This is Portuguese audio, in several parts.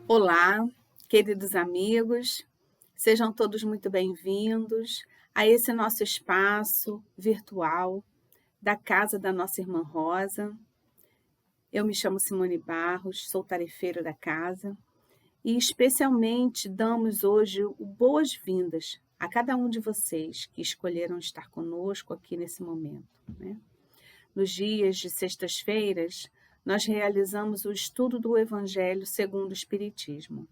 Olá, queridos amigos, sejam todos muito bem-vindos a esse nosso espaço virtual da casa da nossa irmã Rosa. Eu me chamo Simone Barros, sou tarefeira da casa e especialmente damos hoje boas-vindas a cada um de vocês que escolheram estar conosco aqui nesse momento, né? Nos dias de sextas-feiras, nós realizamos o estudo do Evangelho segundo o Espiritismo.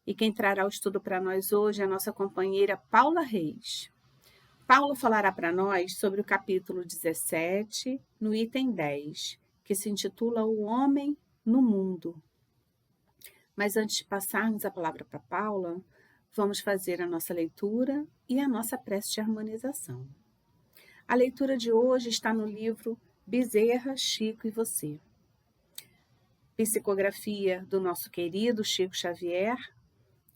E quem trará o estudo para nós hoje é a nossa companheira Paula Reis. Paula falará para nós sobre o capítulo 17, no item 10, que se intitula O Homem no Mundo. Mas antes de passarmos a palavra para Paula, vamos fazer a nossa leitura e a nossa prece de harmonização. A leitura de hoje está no livro Bezerra, Chico e Você. Psicografia do nosso querido Chico Xavier,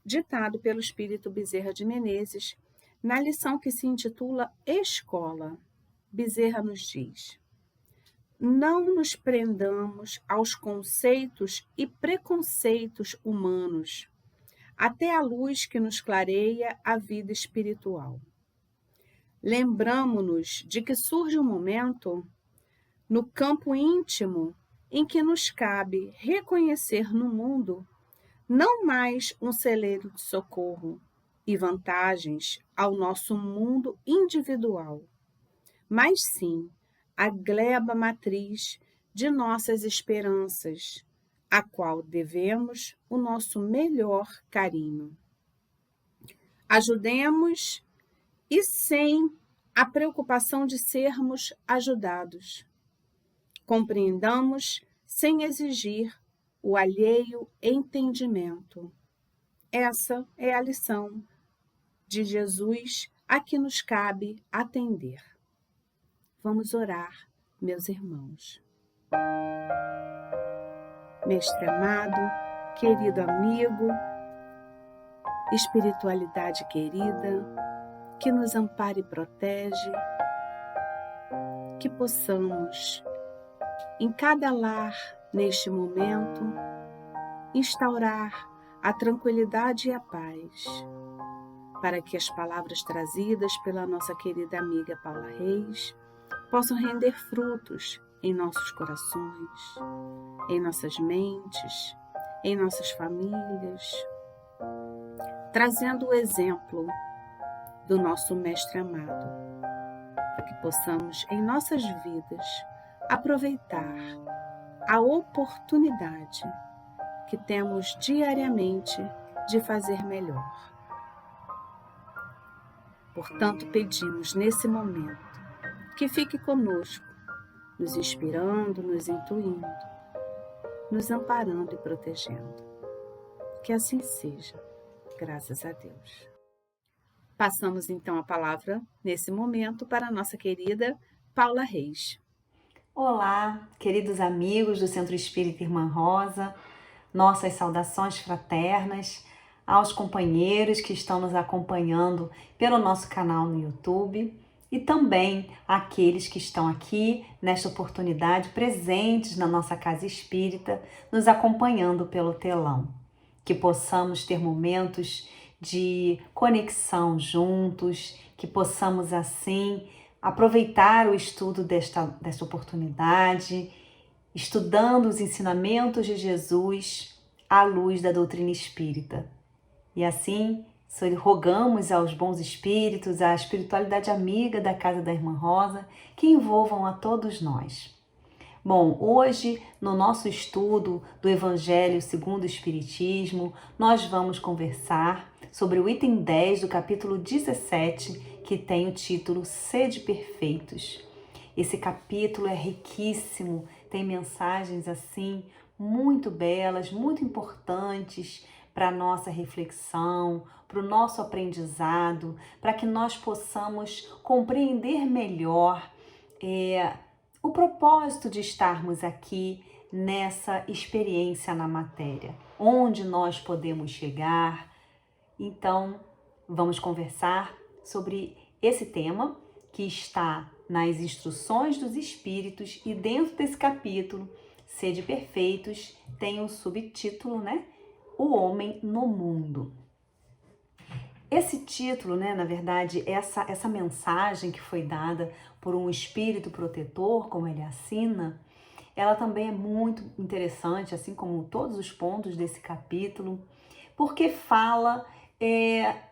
ditado pelo espírito Bezerra de Menezes, na lição que se intitula Escola. Bezerra nos diz: não nos prendamos aos conceitos e preconceitos humanos, até a luz que nos clareia a vida espiritual. Lembramo-nos de que surge um momento, no campo íntimo, em que nos cabe reconhecer no mundo não mais um celeiro de socorro e vantagens ao nosso mundo individual, mas sim a gleba matriz de nossas esperanças, a qual devemos o nosso melhor carinho. Ajudemos e sem a preocupação de sermos ajudados. Compreendamos sem exigir o alheio entendimento. Essa é a lição de Jesus a que nos cabe atender. Vamos orar, meus irmãos. Mestre amado, querido amigo, espiritualidade querida, que nos ampare e protege, que possamos, em cada lar, neste momento, instaurar a tranquilidade e a paz, para que as palavras trazidas pela nossa querida amiga Paula Reis possam render frutos em nossos corações, em nossas mentes, em nossas famílias, trazendo o exemplo do nosso Mestre amado, para que possamos, em nossas vidas, aproveitar a oportunidade que temos diariamente de fazer melhor. Portanto, pedimos nesse momento que fique conosco, nos inspirando, nos intuindo, nos amparando e protegendo. Que assim seja, graças a Deus. Passamos então a palavra, nesse momento, para a nossa querida Paula Reis. Olá, queridos amigos do Centro Espírita Irmã Rosa, nossas saudações fraternas aos companheiros que estão nos acompanhando pelo nosso canal no YouTube e também àqueles que estão aqui nesta oportunidade presentes na nossa casa espírita, nos acompanhando pelo telão. Que possamos ter momentos de conexão juntos, que possamos assim aproveitar o estudo desta oportunidade, estudando os ensinamentos de Jesus à luz da doutrina espírita. E assim, rogamos aos bons espíritos, à espiritualidade amiga da Casa da Irmã Rosa, que envolvam a todos nós. Bom, hoje, no nosso estudo do Evangelho segundo o Espiritismo, nós vamos conversar sobre o item 10 do capítulo 17, que tem o título Sede Perfeitos. Esse capítulo é riquíssimo, tem mensagens assim muito belas, muito importantes para a nossa reflexão, para o nosso aprendizado, para que nós possamos compreender melhor o propósito de estarmos aqui nessa experiência na matéria, onde nós podemos chegar. Então, vamos conversar sobre esse tema que está nas instruções dos Espíritos e dentro desse capítulo, Sede Perfeitos, tem um subtítulo, o homem no mundo. Esse título, na verdade, essa mensagem que foi dada por um espírito protetor, como ele assina, ela também é muito interessante, assim como todos os pontos desse capítulo, porque fala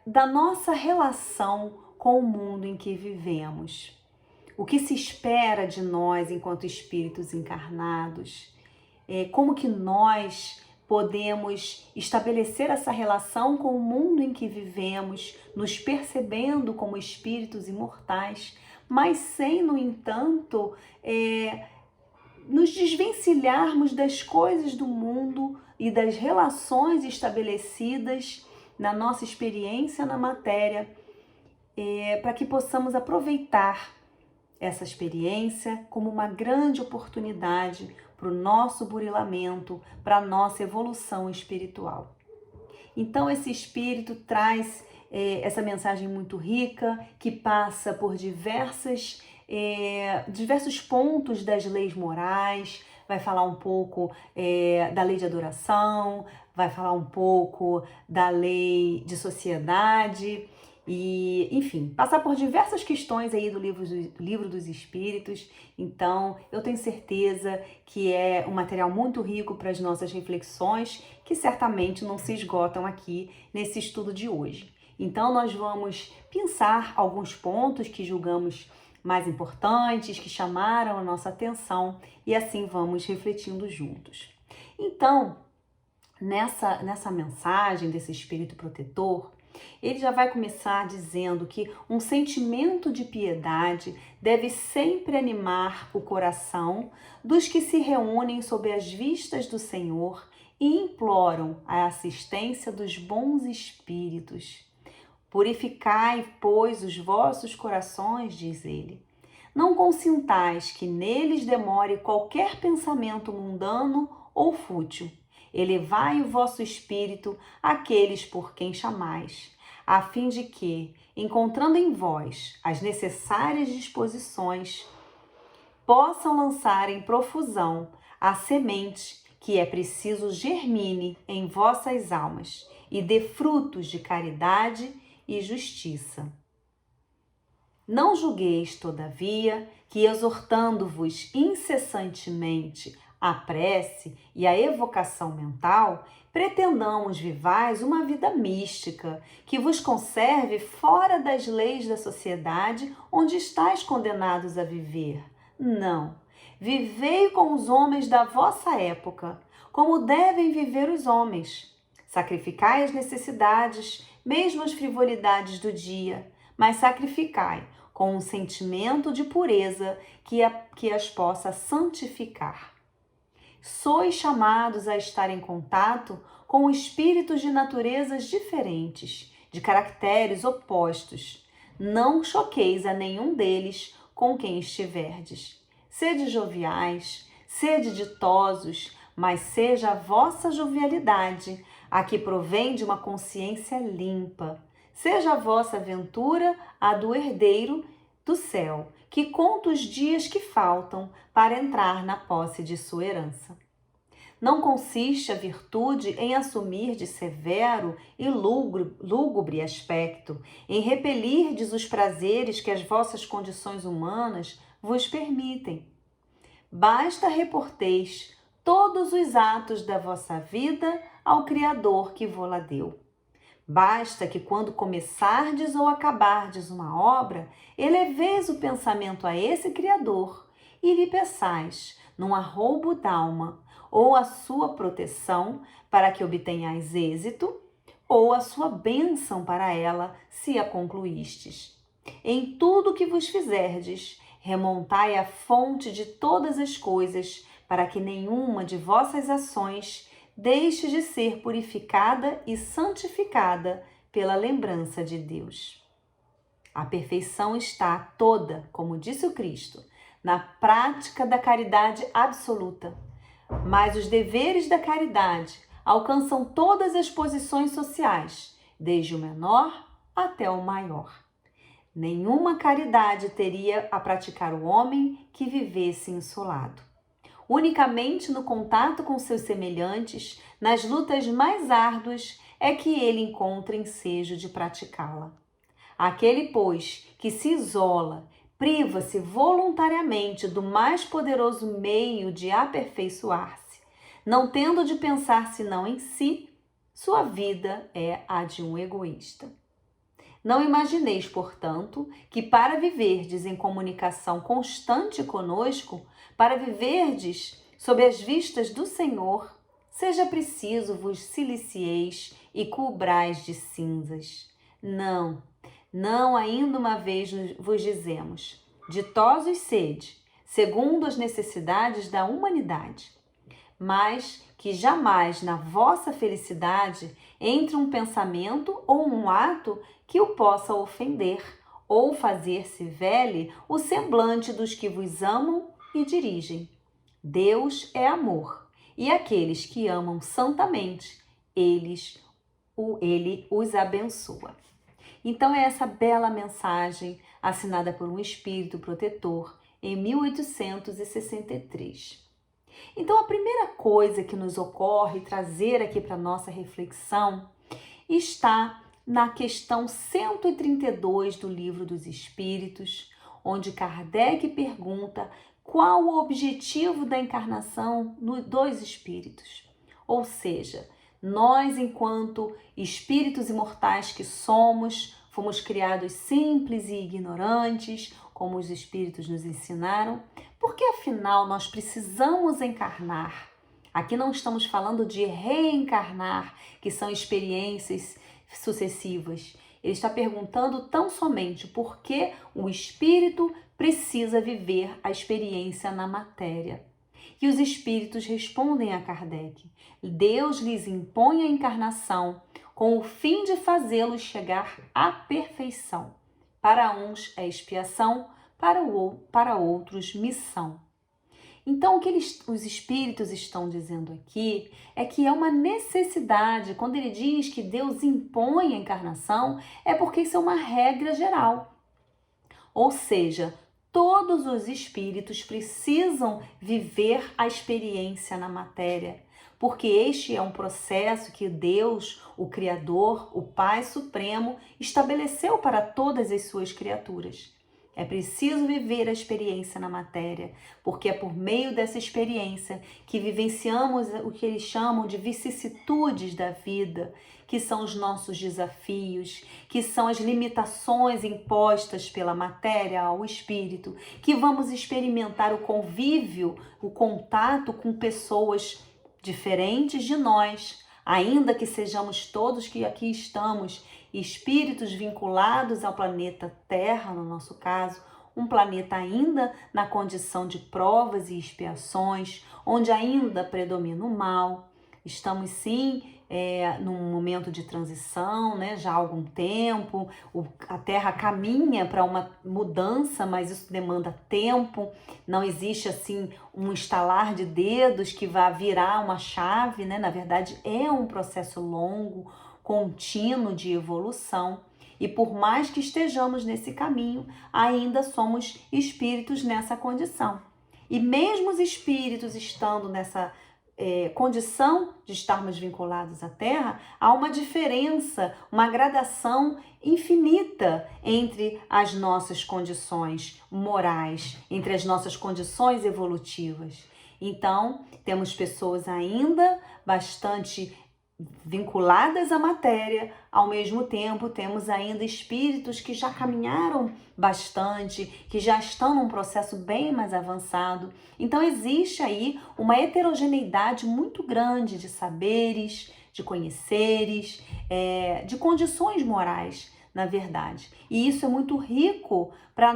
da nossa relação com o mundo em que vivemos. O que se espera de nós enquanto espíritos encarnados, como que nós podemos estabelecer essa relação com o mundo em que vivemos, nos percebendo como espíritos imortais, mas sem, no entanto, nos desvencilharmos das coisas do mundo e das relações estabelecidas na nossa experiência na matéria, para que possamos aproveitar essa experiência como uma grande oportunidade para o nosso burilamento, para a nossa evolução espiritual. Então esse espírito traz essa mensagem muito rica, que passa por diversos pontos das leis morais, vai falar um pouco da lei de adoração, vai falar um pouco da lei de sociedade, e, enfim, passar por diversas questões aí do livro dos Espíritos. Então, eu tenho certeza que é um material muito rico para as nossas reflexões, que certamente não se esgotam aqui nesse estudo de hoje. Então, nós vamos pensar alguns pontos que julgamos mais importantes, que chamaram a nossa atenção, e assim vamos refletindo juntos. Então, nessa mensagem desse Espírito Protetor, ele já vai começar dizendo que um sentimento de piedade deve sempre animar o coração dos que se reúnem sob as vistas do Senhor e imploram a assistência dos bons espíritos. Purificai, pois, os vossos corações, diz ele. Não consintais que neles demore qualquer pensamento mundano ou fútil. Elevai o vosso espírito àqueles por quem chamais, a fim de que, encontrando em vós as necessárias disposições, possam lançar em profusão a semente que é preciso germine em vossas almas e dê frutos de caridade e justiça. Não julgueis, todavia, que exortando-vos incessantemente a prece e a evocação mental, pretendamos vivais uma vida mística, que vos conserve fora das leis da sociedade onde estáis condenados a viver. Não. Vivei com os homens da vossa época, como devem viver os homens. Sacrificai as necessidades, mesmo as frivolidades do dia, mas sacrificai com um sentimento de pureza que as possa santificar. Sois chamados a estar em contato com espíritos de naturezas diferentes, de caracteres opostos. Não choqueis a nenhum deles com quem estiverdes. Sede joviais, sede ditosos, mas seja a vossa jovialidade a que provém de uma consciência limpa. Seja a vossa aventura a do herdeiro do céu, que conta os dias que faltam para entrar na posse de sua herança. Não consiste a virtude em assumir de severo e lúgubre aspecto, em repelirdes os prazeres que as vossas condições humanas vos permitem. Basta reporteis todos os atos da vossa vida ao Criador que vô-la deu. Basta que quando começardes ou acabardes uma obra, eleveis o pensamento a esse Criador e lhe peçais, num arroubo d'alma, ou a sua proteção para que obtenhais êxito, ou a sua bênção para ela, se a concluístes. Em tudo que vos fizerdes, remontai à fonte de todas as coisas, para que nenhuma de vossas ações deixe de ser purificada e santificada pela lembrança de Deus. A perfeição está toda, como disse o Cristo, na prática da caridade absoluta. Mas os deveres da caridade alcançam todas as posições sociais, desde o menor até o maior. Nenhuma caridade teria a praticar o homem que vivesse insolado. Unicamente no contato com seus semelhantes, nas lutas mais árduas, é que ele encontra ensejo de praticá-la. Aquele, pois, que se isola, priva-se voluntariamente do mais poderoso meio de aperfeiçoar-se, não tendo de pensar senão em si, sua vida é a de um egoísta. Não imagineis, portanto, que para viverdes em comunicação constante conosco, para viverdes sob as vistas do Senhor, seja preciso vos silicieis e cobrais de cinzas. Não, não, ainda uma vez vos dizemos, ditosos sede, segundo as necessidades da humanidade, mas que jamais na vossa felicidade entre um pensamento ou um ato que o possa ofender ou fazer-se vele o semblante dos que vos amam e dirigem. Deus é amor, e aqueles que amam santamente, ele os abençoa. Então é essa bela mensagem assinada por um espírito protetor em 1863. Então, a primeira coisa que nos ocorre trazer aqui para a nossa reflexão está na questão 132 do Livro dos Espíritos, onde Kardec pergunta qual o objetivo da encarnação dos espíritos. Ou seja, nós, enquanto espíritos imortais que somos, fomos criados simples e ignorantes, como os espíritos nos ensinaram, porque afinal nós precisamos encarnar. Aqui não estamos falando de reencarnar, que são experiências sucessivas. Ele está perguntando tão somente por que o espírito precisa viver a experiência na matéria. E os espíritos respondem a Kardec: Deus lhes impõe a encarnação com o fim de fazê-los chegar à perfeição. Para uns é expiação, para outros missão. Então, o que os espíritos estão dizendo aqui é que é uma necessidade. Quando ele diz que Deus impõe a encarnação, é porque isso é uma regra geral. Ou seja, todos os espíritos precisam viver a experiência na matéria, porque este é um processo que Deus, o Criador, o Pai Supremo, estabeleceu para todas as suas criaturas. É preciso viver a experiência na matéria, porque é por meio dessa experiência que vivenciamos o que eles chamam de vicissitudes da vida, que são os nossos desafios, que são as limitações impostas pela matéria ao espírito, que vamos experimentar o convívio, o contato com pessoas diferentes de nós, ainda que sejamos todos que aqui estamos espíritos vinculados ao planeta Terra, no nosso caso, um planeta ainda na condição de provas e expiações, onde ainda predomina o mal. Estamos sim num momento de transição, né? Já há algum tempo, a Terra caminha para uma mudança, mas isso demanda tempo. Não existe assim um estalar de dedos que vá virar uma chave, né? Na verdade, é um processo longo, contínuo de evolução. E por mais que estejamos nesse caminho, ainda somos espíritos nessa condição. E mesmo os espíritos estando nessa condição de estarmos vinculados à Terra, há uma diferença, uma gradação infinita entre as nossas condições morais, entre as nossas condições evolutivas. Então, temos pessoas ainda bastante vinculadas à matéria, ao mesmo tempo temos ainda espíritos que já caminharam bastante, que já estão num processo bem mais avançado. Então existe aí uma heterogeneidade muito grande de saberes, de conheceres, de condições morais, na verdade. E isso é muito rico para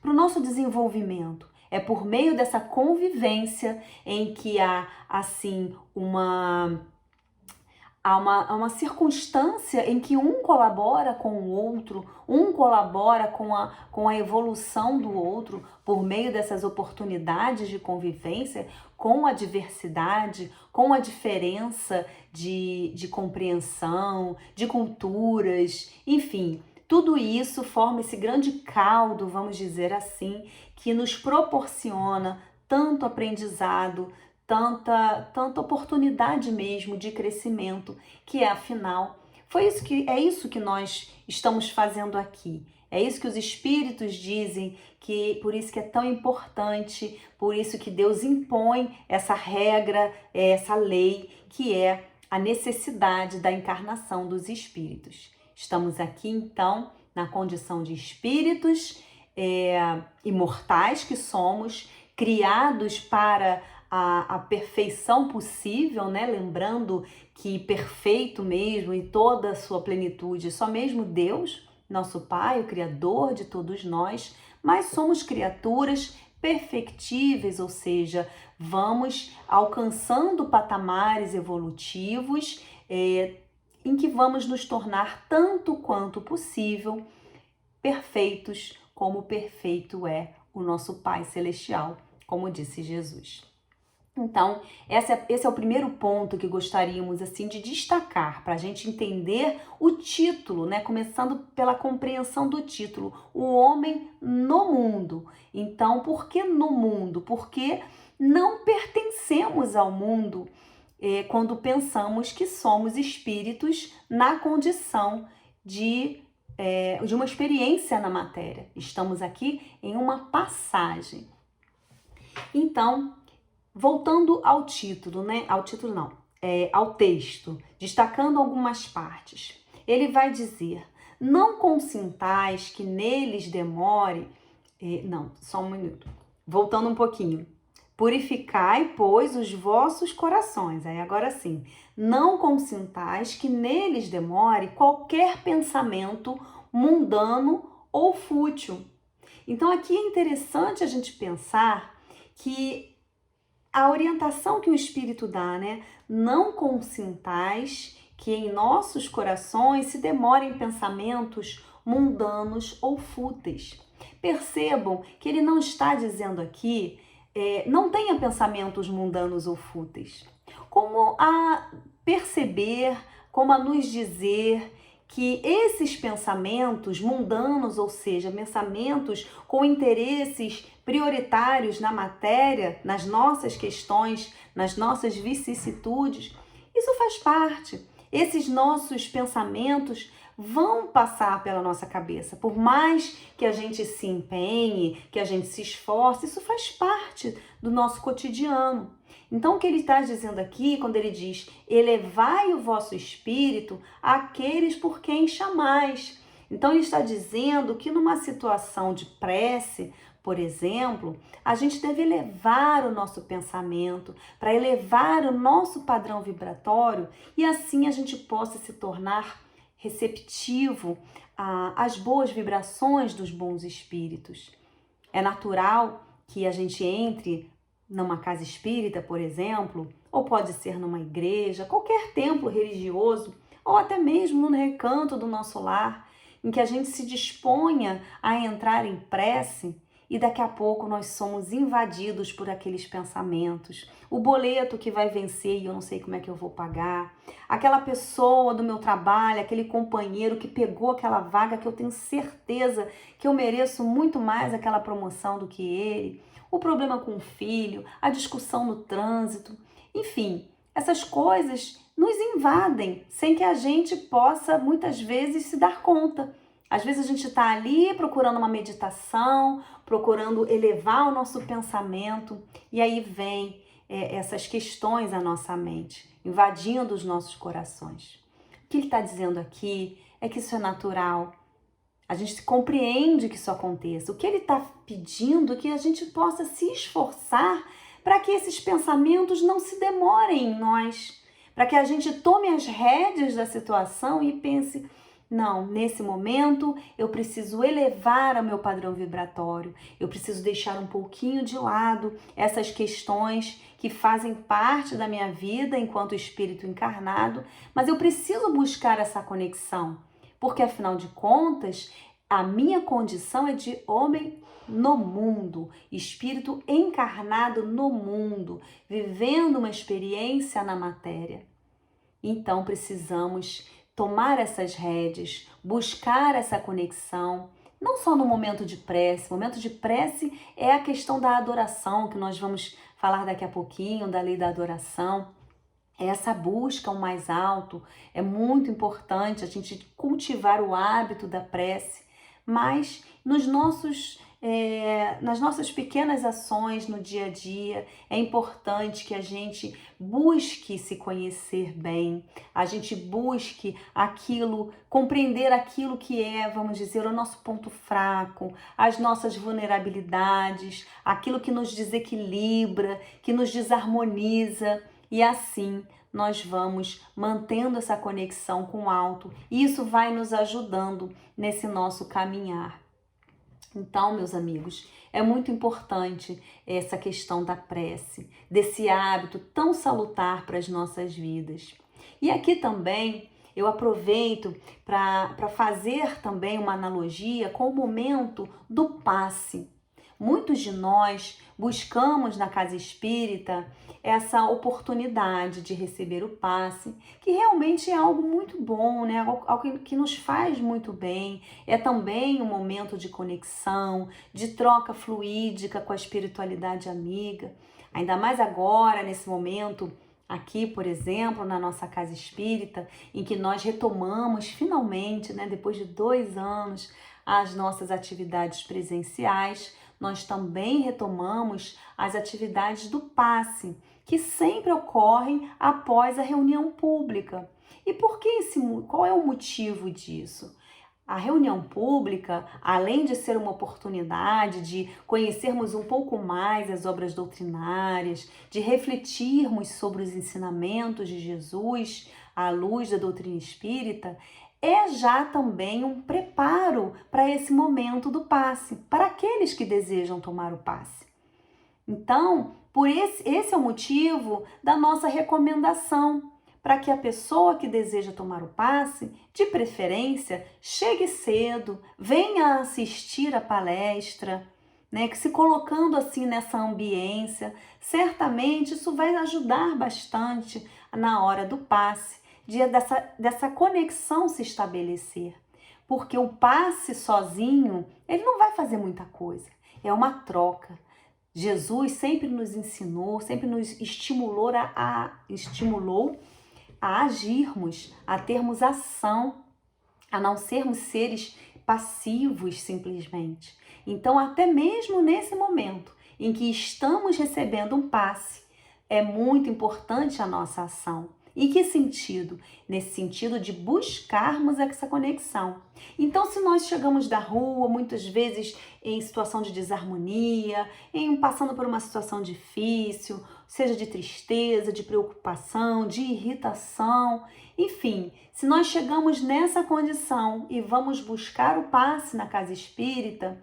o nosso desenvolvimento. É por meio dessa convivência em que há, assim, uma circunstância em que um colabora com o outro, um colabora com a evolução do outro, por meio dessas oportunidades de convivência com a diversidade, com a diferença de compreensão, de culturas, enfim. Tudo isso forma esse grande caldo, vamos dizer assim, que nos proporciona tanto aprendizado, tanta oportunidade mesmo de crescimento, que afinal, é isso que nós estamos fazendo aqui. É isso que os espíritos dizem, que por isso que é tão importante, por isso que Deus impõe essa regra, essa lei, que é a necessidade da encarnação dos espíritos. Estamos aqui, então, na condição de espíritos imortais que somos, criados para a perfeição possível, né? Lembrando que perfeito mesmo, em toda a sua plenitude, só mesmo Deus, nosso Pai, o Criador de todos nós, mas somos criaturas perfectíveis, ou seja, vamos alcançando patamares evolutivos em que vamos nos tornar tanto quanto possível perfeitos, como perfeito é o nosso Pai Celestial, como disse Jesus. Então, esse é o primeiro ponto que gostaríamos assim de destacar para a gente entender o título, né? Começando pela compreensão do título, o homem no mundo. Então, por que no mundo? Porque não pertencemos ao mundo quando pensamos que somos espíritos na condição de uma experiência na matéria. Estamos aqui em uma passagem. Então, voltando ao título, né? Ao texto, destacando algumas partes. Ele vai dizer: não consintais que neles demore. Só um minuto. Voltando um pouquinho. Purificai, pois, os vossos corações. Aí agora sim. Não consintais que neles demore qualquer pensamento mundano ou fútil. Então aqui é interessante a gente pensar que a orientação que o Espírito dá, né? Não consintais que em nossos corações se demorem pensamentos mundanos ou fúteis. Percebam que ele não está dizendo aqui, não tenha pensamentos mundanos ou fúteis. Como a perceber, como a nos dizer que esses pensamentos mundanos, ou seja, pensamentos com interesses prioritários na matéria, nas nossas questões, nas nossas vicissitudes, isso faz parte. Esses nossos pensamentos vão passar pela nossa cabeça. Por mais que a gente se empenhe, que a gente se esforce, isso faz parte do nosso cotidiano. Então, o que ele está dizendo aqui, quando ele diz: elevai o vosso espírito àqueles por quem chamais. Então, ele está dizendo que numa situação de prece, por exemplo, a gente deve elevar o nosso pensamento para elevar o nosso padrão vibratório e assim a gente possa se tornar receptivo às boas vibrações dos bons espíritos. É natural que a gente entre numa casa espírita, por exemplo, ou pode ser numa igreja, qualquer templo religioso, ou até mesmo no recanto do nosso lar, em que a gente se disponha a entrar em prece e daqui a pouco nós somos invadidos por aqueles pensamentos. O boleto que vai vencer e eu não sei como é que eu vou pagar. Aquela pessoa do meu trabalho, aquele companheiro que pegou aquela vaga que eu tenho certeza que eu mereço muito mais aquela promoção do que ele. O problema com o filho, a discussão no trânsito. Enfim, essas coisas nos invadem sem que a gente possa muitas vezes se dar conta. Às vezes a gente está ali procurando uma meditação, procurando elevar o nosso pensamento e aí vem essas questões à nossa mente, invadindo os nossos corações. O que ele está dizendo aqui é que isso é natural. A gente compreende que isso aconteça. O que ele está pedindo é que a gente possa se esforçar para que esses pensamentos não se demorem em nós, para que a gente tome as rédeas da situação e pense: não, nesse momento eu preciso elevar o meu padrão vibratório, eu preciso deixar um pouquinho de lado essas questões que fazem parte da minha vida enquanto espírito encarnado, mas eu preciso buscar essa conexão, porque afinal de contas, a minha condição é de homem no mundo, espírito encarnado no mundo, vivendo uma experiência na matéria. Então precisamos tomar essas rédeas, buscar essa conexão, não só no momento de prece. O momento de prece é a questão da adoração, que nós vamos falar daqui a pouquinho, da lei da adoração. Essa busca ao mais alto é muito importante a gente cultivar o hábito da prece, mas nas nossas pequenas ações no dia a dia é importante que a gente busque se conhecer bem, a gente busque compreender aquilo que é, vamos dizer, o nosso ponto fraco, as nossas vulnerabilidades, aquilo que nos desequilibra, que nos desarmoniza. E assim nós vamos mantendo essa conexão com o alto e isso vai nos ajudando nesse nosso caminhar. Então, meus amigos, é muito importante essa questão da prece, desse hábito tão salutar para as nossas vidas. E aqui também eu aproveito para fazer também uma analogia com o momento do passe. Muitos de nós buscamos na casa espírita essa oportunidade de receber o passe, que realmente é algo muito bom, né? Algo que nos faz muito bem. É também um momento de conexão, de troca fluídica com a espiritualidade amiga. Ainda mais agora, nesse momento, aqui, por exemplo, na nossa casa espírita, em que nós retomamos finalmente, né, depois de 2 anos, as nossas atividades presenciais. Nós também retomamos as atividades do passe, que sempre ocorrem após a reunião pública. E qual é o motivo disso? A reunião pública, além de ser uma oportunidade de conhecermos um pouco mais as obras doutrinárias, de refletirmos sobre os ensinamentos de Jesus à luz da doutrina espírita, é já também um preparo para esse momento do passe, para aqueles que desejam tomar o passe. Então, esse é o motivo da nossa recomendação, para que a pessoa que deseja tomar o passe, de preferência, chegue cedo, venha assistir a palestra, né, que se colocando assim nessa ambiência, certamente isso vai ajudar bastante na hora do passe, dessa conexão se estabelecer. Porque o passe sozinho, ele não vai fazer muita coisa, é uma troca. Jesus sempre nos ensinou, sempre nos estimulou a agirmos, a termos ação, a não sermos seres passivos simplesmente. Então, até mesmo nesse momento em que estamos recebendo um passe, é muito importante a nossa ação. Em que sentido? Nesse sentido de buscarmos essa conexão. Então, se nós chegamos da rua, muitas vezes em situação de desarmonia, passando por uma situação difícil, seja de tristeza, de preocupação, de irritação, enfim, se nós chegamos nessa condição e vamos buscar o passe na casa espírita,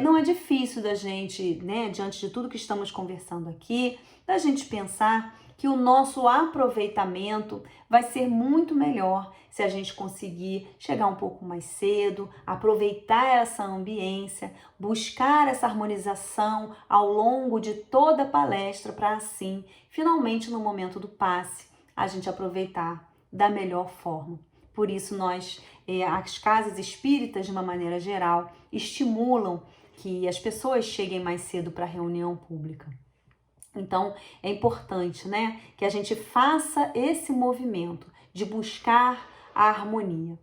não é difícil da gente, né, diante de tudo que estamos conversando aqui, da gente pensar que o nosso aproveitamento vai ser muito melhor se a gente conseguir chegar um pouco mais cedo, aproveitar essa ambiência, buscar essa harmonização ao longo de toda a palestra para assim, finalmente no momento do passe, a gente aproveitar da melhor forma. Por isso as casas espíritas, de uma maneira geral, estimulam que as pessoas cheguem mais cedo para a reunião pública. Então, é importante, né, que a gente faça esse movimento de buscar a harmonia.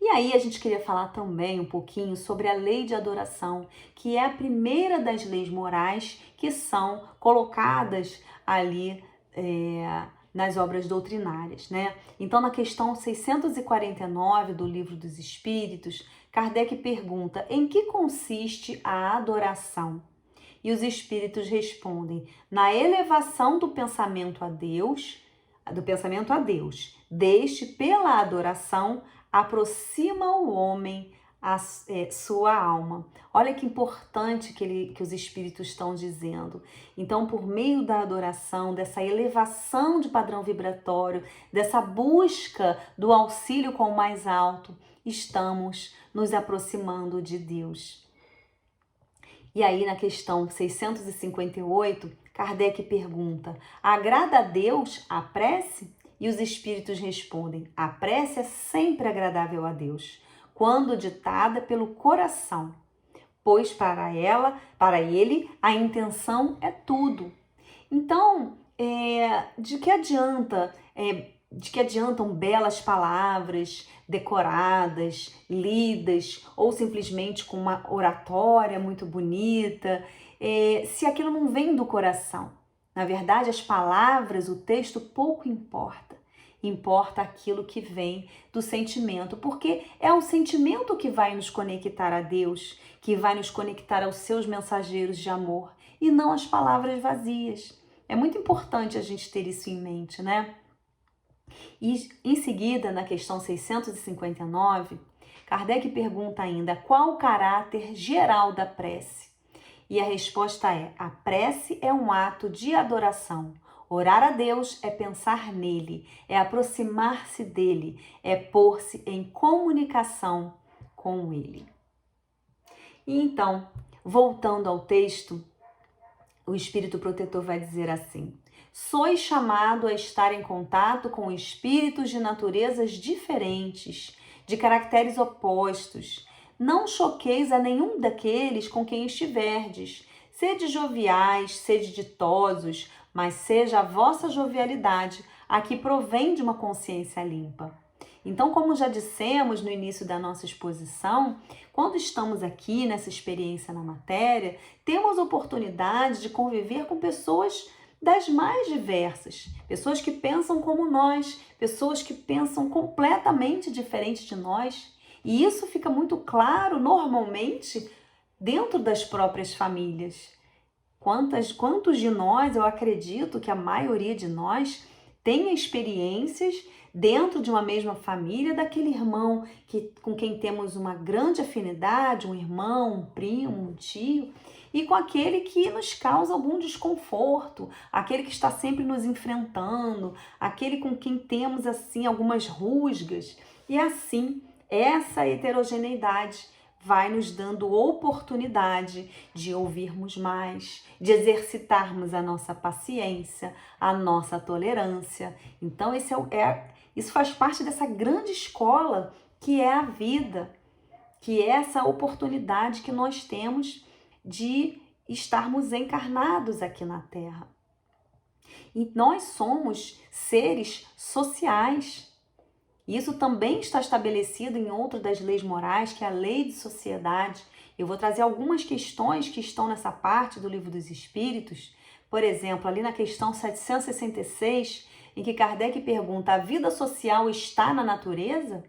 E aí a gente queria falar também um pouquinho sobre a lei de adoração, que é a primeira das leis morais que são colocadas ali nas obras doutrinárias, né? Então, na questão 649 do Livro dos Espíritos, Kardec pergunta: em que consiste a adoração? E os espíritos respondem: na elevação do pensamento a Deus, deste, pela adoração, aproxima o homem a sua alma. Olha que importante que os espíritos estão dizendo. Então, por meio da adoração, dessa elevação de padrão vibratório, dessa busca do auxílio com o mais alto, estamos nos aproximando de Deus. E aí, na questão 658, Kardec pergunta: agrada a Deus a prece? E os espíritos respondem: a prece é sempre agradável a Deus. quando ditada pelo coração, pois para ele, a intenção é tudo. Então, de que adiantam belas palavras decoradas, lidas, ou simplesmente com uma oratória muito bonita, se aquilo não vem do coração? Na verdade, as palavras, o texto pouco importa. Importa aquilo que vem do sentimento, porque é o sentimento que vai nos conectar a Deus, que vai nos conectar aos seus mensageiros de amor, e não as palavras vazias. É muito importante a gente ter isso em mente, né? E em seguida, na questão 659, Kardec pergunta ainda qual o caráter geral da prece. E a resposta é: a prece é um ato de adoração. Orar a Deus é pensar nele, é aproximar-se dele, é pôr-se em comunicação com ele. E então, voltando ao texto, o Espírito Protetor vai dizer assim: sois chamado a estar em contato com espíritos de naturezas diferentes, de caracteres opostos. Não choqueis a nenhum daqueles com quem estiverdes. Sede joviais, sede ditosos, mas seja a vossa jovialidade a que provém de uma consciência limpa. Então, como já dissemos no início da nossa exposição, quando estamos aqui nessa experiência na matéria, temos oportunidade de conviver com pessoas das mais diversas, pessoas que pensam como nós, pessoas que pensam completamente diferente de nós. E isso fica muito claro normalmente dentro das próprias famílias. Quantos de nós, eu acredito que a maioria de nós, tem experiências dentro de uma mesma família daquele irmão com quem temos uma grande afinidade, um irmão, um primo, um tio, e com aquele que nos causa algum desconforto, aquele que está sempre nos enfrentando, aquele com quem temos assim algumas rusgas. E assim, essa heterogeneidade vai nos dando oportunidade de ouvirmos mais, de exercitarmos a nossa paciência, a nossa tolerância. Então, isso faz parte dessa grande escola que é a vida, que é essa oportunidade que nós temos de estarmos encarnados aqui na Terra. E nós somos seres sociais. Isso também está estabelecido em outra das leis morais, que é a lei de sociedade. Eu vou trazer algumas questões que estão nessa parte do Livro dos Espíritos. Por exemplo, ali na questão 766, em que Kardec pergunta: a vida social está na natureza?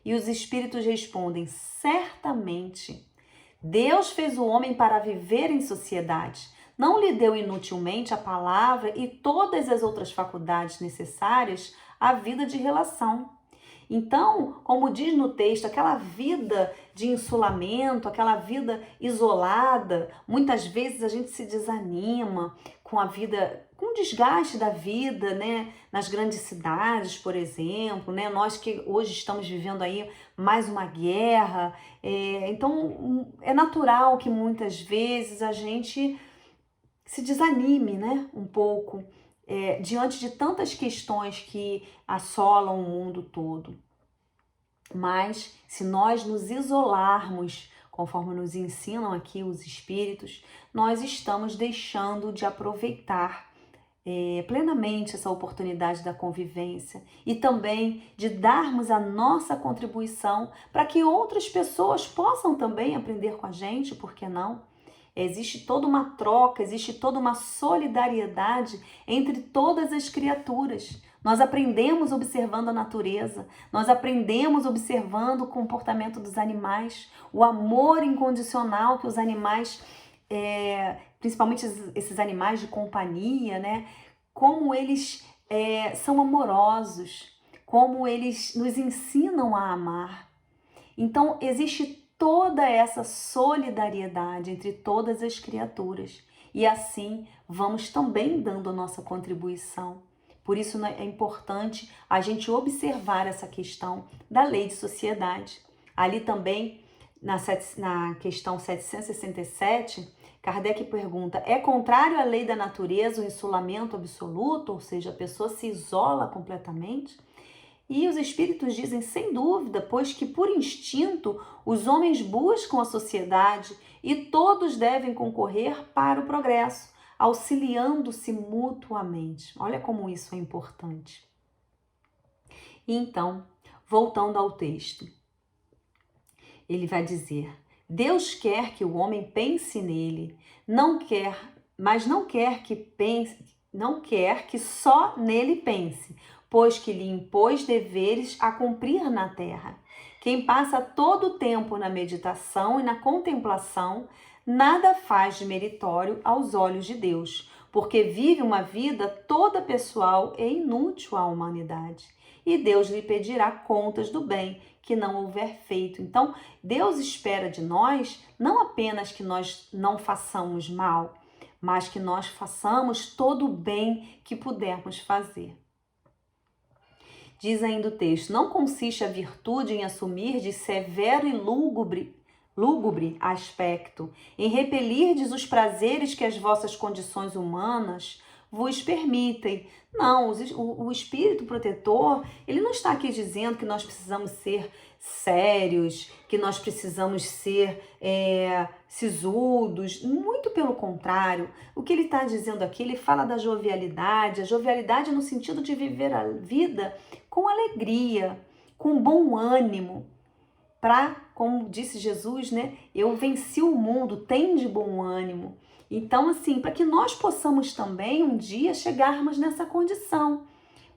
E os espíritos respondem: certamente. Deus fez o homem para viver em sociedade. Não lhe deu inutilmente a palavra e todas as outras faculdades necessárias à vida de relação. Então, como diz no texto, aquela vida de insulamento, aquela vida isolada, muitas vezes a gente se desanima com a vida, com o desgaste da vida, né? Nas grandes cidades, por exemplo, né? Nós que hoje estamos vivendo aí mais uma guerra, então é natural que muitas vezes a gente se desanime, né? Um pouco. Diante de tantas questões que assolam o mundo todo. Mas se nós nos isolarmos, conforme nos ensinam aqui os espíritos, nós estamos deixando de aproveitar plenamente essa oportunidade da convivência e também de darmos a nossa contribuição para que outras pessoas possam também aprender com a gente, por que não? Existe toda uma troca, existe toda uma solidariedade entre todas as criaturas. Nós aprendemos observando a natureza, nós aprendemos observando o comportamento dos animais, o amor incondicional que os animais, principalmente esses animais de companhia, né? Como eles são amorosos, como eles nos ensinam a amar. Então, existe toda essa solidariedade entre todas as criaturas. E assim vamos também dando a nossa contribuição. Por isso é importante a gente observar essa questão da lei de sociedade. Ali também, na questão 767, Kardec pergunta: é contrário à lei da natureza o isolamento absoluto? Ou seja, a pessoa se isola completamente? E os espíritos dizem, sem dúvida, pois que por instinto os homens buscam a sociedade e todos devem concorrer para o progresso, auxiliando-se mutuamente. Olha como isso é importante. E então, voltando ao texto, ele vai dizer: Deus quer que o homem pense nele, mas não quer que só nele pense, pois que lhe impôs deveres a cumprir na terra. Quem passa todo o tempo na meditação e na contemplação, nada faz de meritório aos olhos de Deus, porque vive uma vida toda pessoal e inútil à humanidade. E Deus lhe pedirá contas do bem que não houver feito. Então, Deus espera de nós não apenas que nós não façamos mal, mas que nós façamos todo o bem que pudermos fazer. Diz ainda o texto: não consiste a virtude em assumir de severo e lúgubre aspecto, em repelirdes os prazeres que as vossas condições humanas vos permitem. Não, o espírito protetor, ele não está aqui dizendo que nós precisamos ser sérios, que nós precisamos ser sisudos, muito pelo contrário. O que ele está dizendo aqui, ele fala da jovialidade, a jovialidade no sentido de viver a vida com alegria, com bom ânimo, como disse Jesus, né? Eu venci o mundo, tem de bom ânimo. Então, assim, para que nós possamos também um dia chegarmos nessa condição.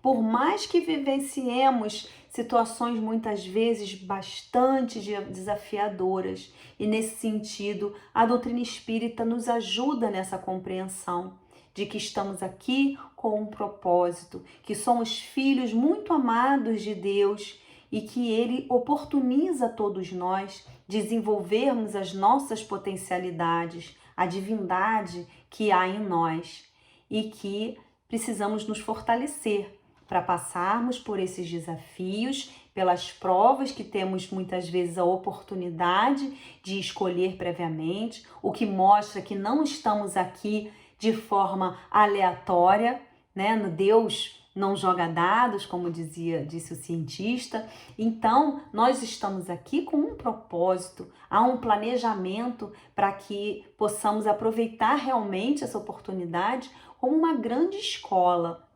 Por mais que vivenciemos situações muitas vezes bastante desafiadoras, e nesse sentido, a doutrina espírita nos ajuda nessa compreensão de que estamos aqui com um propósito, que somos filhos muito amados de Deus e que Ele oportuniza a todos nós desenvolvermos as nossas potencialidades, a divindade que há em nós e que precisamos nos fortalecer para passarmos por esses desafios, pelas provas que temos muitas vezes a oportunidade de escolher previamente, o que mostra que não estamos aqui de forma aleatória, né? Deus não joga dados, como disse o cientista. Então, nós estamos aqui com um propósito, há um planejamento para que possamos aproveitar realmente essa oportunidade como uma grande escola.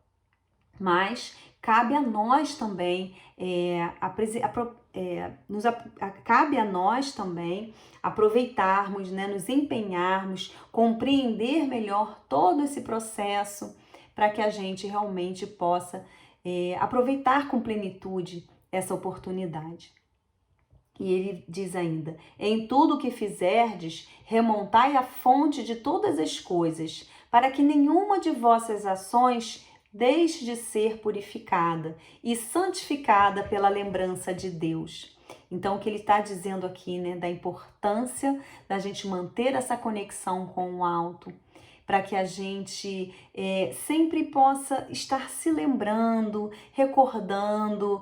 Mas cabe a nós também cabe a nós também aproveitarmos, né, nos empenharmos, compreender melhor todo esse processo para que a gente realmente possa aproveitar com plenitude essa oportunidade. E ele diz ainda: em tudo o que fizerdes, remontai a fonte de todas as coisas, para que nenhuma de vossas ações deixe de ser purificada e santificada pela lembrança de Deus. Então, o que ele está dizendo aqui, né, da importância da gente manter essa conexão com o alto, para que a gente sempre possa estar se lembrando, recordando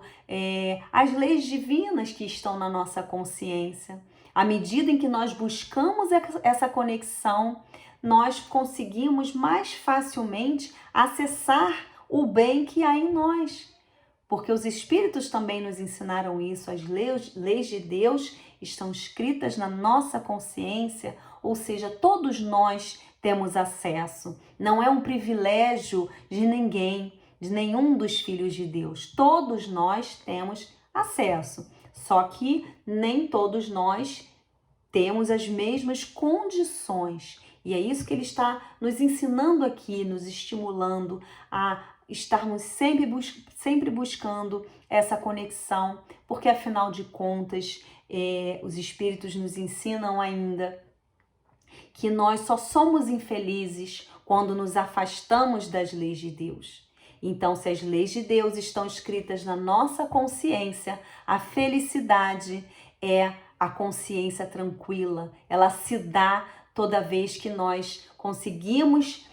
as leis divinas que estão na nossa consciência. À medida em que nós buscamos essa conexão, nós conseguimos mais facilmente acessar o bem que há em nós. Porque os espíritos também nos ensinaram isso, as leis de Deus estão escritas na nossa consciência, ou seja, todos nós temos acesso. Não é um privilégio de ninguém, de nenhum dos filhos de Deus. Todos nós temos acesso, só que nem todos nós temos as mesmas condições. E é isso que ele está nos ensinando aqui, nos estimulando a estarmos sempre buscando essa conexão, porque afinal de contas, os espíritos nos ensinam ainda que nós só somos infelizes quando nos afastamos das leis de Deus. Então, se as leis de Deus estão escritas na nossa consciência, a felicidade é a consciência tranquila. Ela se dá toda vez que nós conseguimos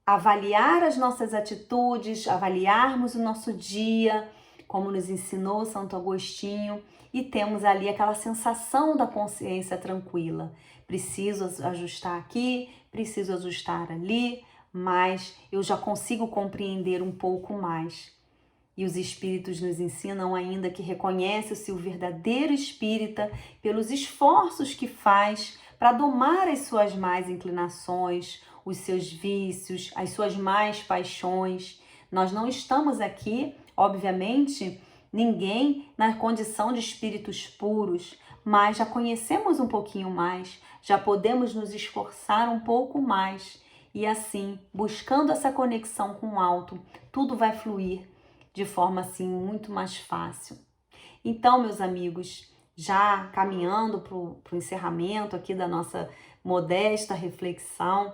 avaliar as nossas atitudes, avaliarmos o nosso dia, como nos ensinou Santo Agostinho, e temos ali aquela sensação da consciência tranquila. Preciso ajustar aqui, preciso ajustar ali, mas eu já consigo compreender um pouco mais. E os espíritos nos ensinam ainda que reconhece-se o verdadeiro espírita pelos esforços que faz para domar as suas más inclinações, os seus vícios, as suas más paixões. Nós não estamos aqui, obviamente, ninguém na condição de espíritos puros, mas já conhecemos um pouquinho mais, já podemos nos esforçar um pouco mais. E assim, buscando essa conexão com o alto, tudo vai fluir de forma assim muito mais fácil. Então, meus amigos, já caminhando para o encerramento aqui da nossa modesta reflexão,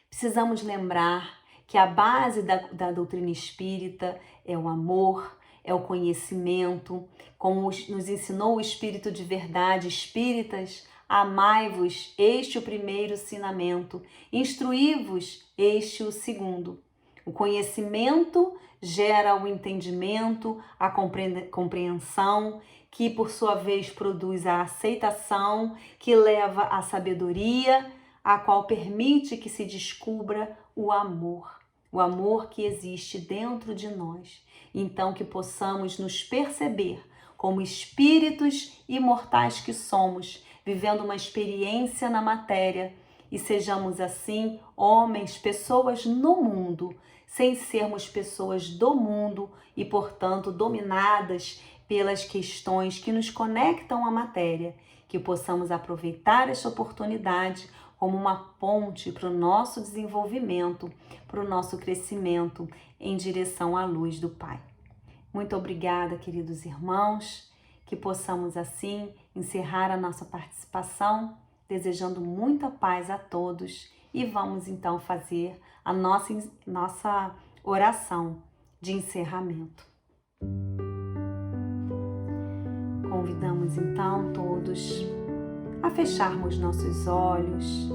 precisamos lembrar que a base da doutrina espírita é o amor, é o conhecimento, como nos ensinou o Espírito de Verdade, espíritas, amai-vos, este o primeiro ensinamento, instruí-vos, este o segundo. O conhecimento gera o entendimento, a compreensão, que por sua vez produz a aceitação, que leva à sabedoria, a qual permite que se descubra o amor que existe dentro de nós. Então que possamos nos perceber como espíritos imortais que somos, vivendo uma experiência na matéria, e sejamos assim homens, pessoas no mundo, sem sermos pessoas do mundo e, portanto, dominadas pelas questões que nos conectam à matéria, que possamos aproveitar esta oportunidade como uma ponte para o nosso desenvolvimento, para o nosso crescimento em direção à luz do Pai. Muito obrigada, queridos irmãos, que possamos assim encerrar a nossa participação, desejando muita paz a todos, e vamos então fazer a nossa oração de encerramento. Convidamos então todos a fecharmos nossos olhos,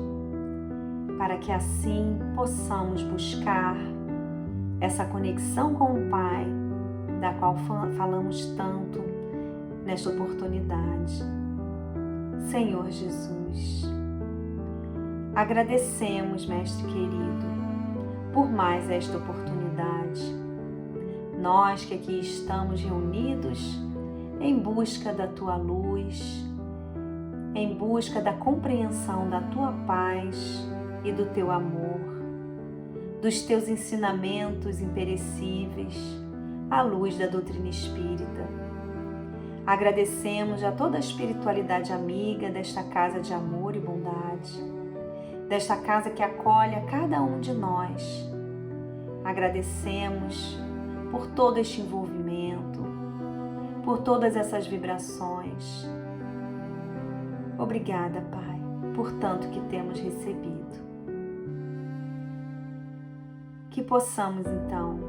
para que assim possamos buscar essa conexão com o Pai, da qual falamos tanto nesta oportunidade. Senhor Jesus, agradecemos, Mestre querido, por mais esta oportunidade. Nós que aqui estamos reunidos em busca da Tua luz, em busca da compreensão da Tua paz e do Teu amor, dos Teus ensinamentos imperecíveis, à luz da doutrina espírita. Agradecemos a toda a espiritualidade amiga desta casa de amor e bondade, desta casa que acolhe a cada um de nós. Agradecemos por todo este envolvimento, por todas essas vibrações. Obrigada, Pai, por tanto que temos recebido. Que possamos, então,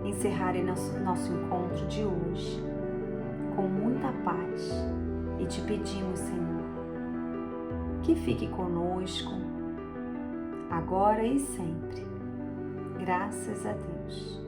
encerrar nosso encontro de hoje com muita paz, e te pedimos, Senhor, que fique conosco agora e sempre. Graças a Deus.